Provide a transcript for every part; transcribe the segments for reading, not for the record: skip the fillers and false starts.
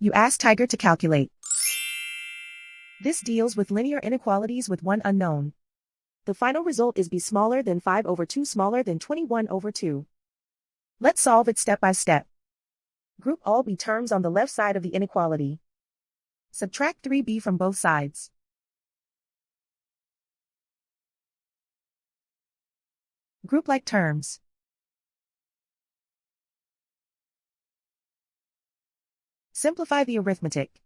You ask Tiger to calculate. This deals with linear inequalities with one unknown. The final result is b smaller than 5 over 2 smaller than 21 over 2. Let's solve it step by step. Group all b terms on the left side of the inequality. Subtract 3b from both sides. Group like terms. Simplify the arithmetic.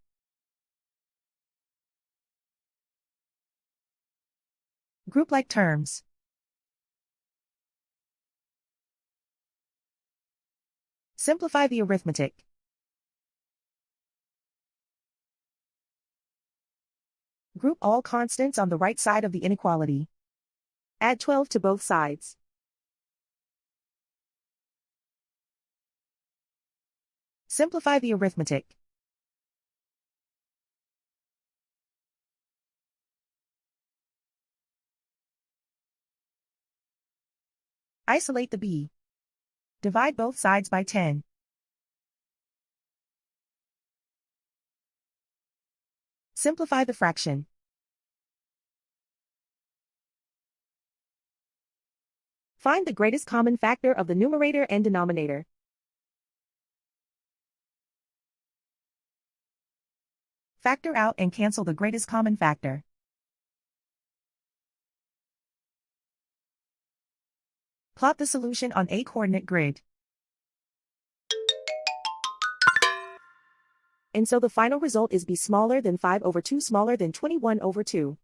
Group like terms. Simplify the arithmetic. Group all constants on the right side of the inequality. Add 12 to both sides. Simplify the arithmetic. Isolate the b. Divide both sides by 10. Simplify the fraction. Find the greatest common factor of the numerator and denominator. Factor out and cancel the greatest common factor. Plot the solution on a coordinate grid. And so the final result is b smaller than 5 over 2 smaller than 21 over 2.